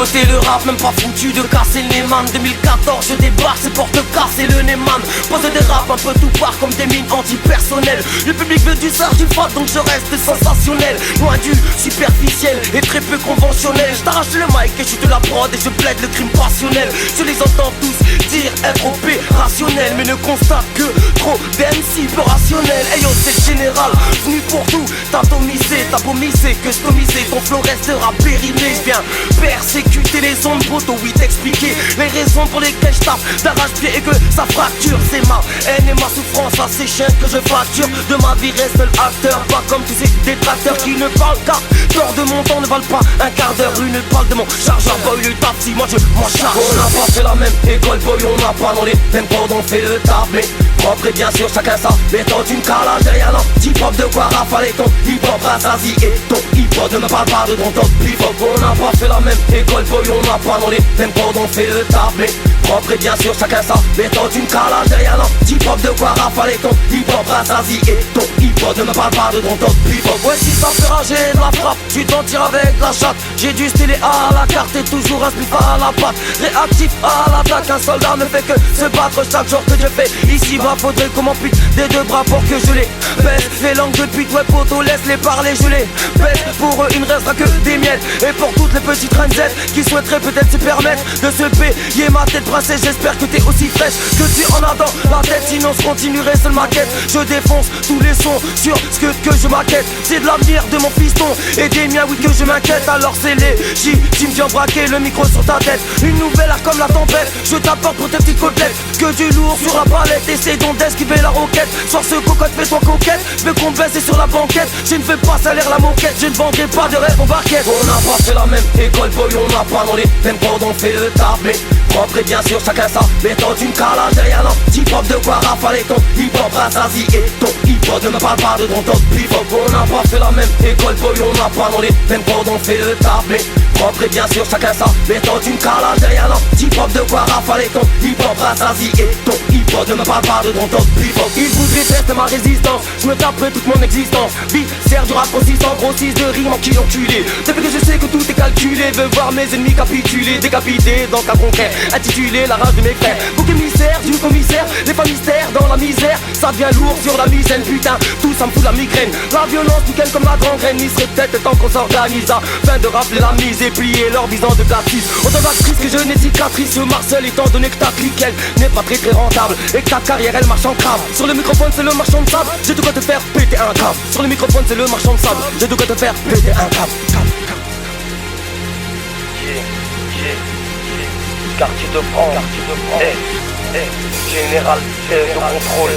piloter le rap, même pas foutu de casser le nez man. 2014 je débarque, c'est pour te casser le nez man. Pose des rap un peu tout part comme des mines antipersonnelles. Le public veut du sage, du fat, donc je reste sensationnel. Loin du superficiel et très peu conventionnel. Je t'arrache le mic et je suis de la prod et je plaide le crime passionnel. Je les entends tous dire être opérationnel, mais ne constate que trop d'MC peu rationnel. Hey yo c'est le général, venu pour tout t'atomiser, t'as vomisé, customisé. Ton flow restera périmé. Je viens persécuter les ondes poteau, oui t'expliquer les raisons pour lesquelles je tape d'arrache-pied et que ça fracture. C'est ma haine et ma souffrance à ces chiens que je facture. De ma vie reste l'acteur, pas comme tous ces détracteurs qui ne parlent qu'à tort de mon temps, ne valent pas un quart d'heure. Une parle de mon chargeur, boy le taf, si moi je m'en charge. On n'a pas fait la même école, boy, on n'a pas dans les mêmes codes, on fait le taf, mais propre et bien sûr chacun sa méthode. Une calage derrière l'anti-pop, de quoi rafaler ton hip-hop rassasi et ton hip-hop. Ne me parle pas de ton top hip-hop. On n'a pas fait la même école, boy, on n'a pas dans les mêmes codes, on fait le taf, mais propre et bien sûr chacun sa méthode. Une calage derrière l'anti-pop, de quoi rafaler ton hip-hop rassasi et ton hip-hop. Ne me parle pas de ton top hip-hop. Ouais si ça fait rager de la frappe, tu t'en tires avec la chatte. J'ai du stylé à la carte et toujours un spliff à la patte. Réactif à l'attaque, un soldat ne fait que se battre chaque jour que je fais. Ici va faudrait comment pute des deux bras pour que je les baisse. Les langues de pute, ouais poto, laisse les parler, je les baisse. Pour eux il ne restera que des miettes. Et pour toutes les petites reines Z qui souhaiteraient peut-être se permettre de se payer ma tête princesse, j'espère que t'es aussi fraîche que tu en as dans la tête. Sinon je continuerai seul ma quête. Je défonce tous les sons sur ce que je maquette. C'est de l'avenir de mon fiston et des miens, oui que je m'inquiète. Alors c'est légitime, viens braquer le micro sur ta tête. Une nouvelle art comme la tempête, je t'apporte pour tes petites côtelettes. Que du lourd sur la palette, essaie donc d'esquiver la roquette. Sois ce cocotte, fais-toi coquette. Je veux qu'on baisse sur la banquette. Je ne veux pas salir la moquette, je ne vendrai pas de rêve en barquette. On n'a pas fait la même école, boy, on n'a pas dans les mêmes codes, on fait le taf, mais propre et bien sûr chacun sa méthode. Une calage derrière l'anti-pop, de quoi rafaler ton hip-hop rassasi et ton hip-hop. Ne me parle pas de ton top hip-hop. On n'a pas fait la même école, boy, on n'a pas dans les mêmes codes, on fait le taf, mais propre et bien sûr chacun sa méthode. Une calage derrière l'anti-pop, de quoi rafaler ton hip-hop rassasi et ton hip-hop. Ne me parle pas de ton top hip-hop. Ils voudraient tester ma résistance, je me taperai toute mon existence. Viscère du rap consistant, grossisse de rime en qui enculé. Depuis que je sais que tout est calculé, veux voir mes ennemis capituler, décapités dans cas concret, intitulé la rage de mes frères. Bouc émissaire du commissaire, les femmes mystères dans la misère. Ça devient lourd sur la misaine, putain, tout ça me fout la migraine. La violence nickel comme la gangrène, il serait peut-être temps qu'on s'organise afin de rappeler la mise et plier leur visant de glacis. Autant d'actrices que je n'ai cicatrice, je marcelle étant donné que ta clique elle n'est pas très rentable et que ta carrière elle marche en crame. Sur le microphone c'est le marchand de sable, j'ai de quoi te faire péter un câble. Sur le microphone c'est le marchand de sable, j'ai de quoi te faire péter un câble. Quartier de France, général, de contrôle.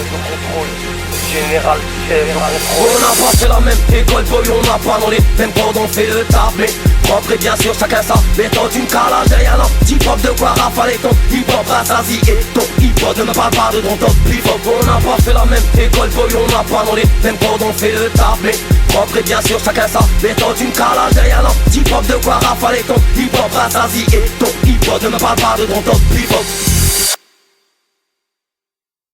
Général, on n'a pas fait la même école, boy, on n'a pas dans les mêmes codes, on fait le taf, mais propre et bien sûr chacun sa méthode. Une calage derrière l'anti-pop, de quoi rafaler ton hip-hop rassasi et ton hip-hop. Ne me parle pas de ton top hip-hop. On n'a pas fait la même école, boy, on n'a pas dans les mêmes codes, on fait le taf, mais propre et bien sûr chacun sa méthode. Une calage derrière l'anti-pop, de quoi rafaler ton hip-hop rassasi et ton hip-hop. Ne me parle pas de ton top hip-hop.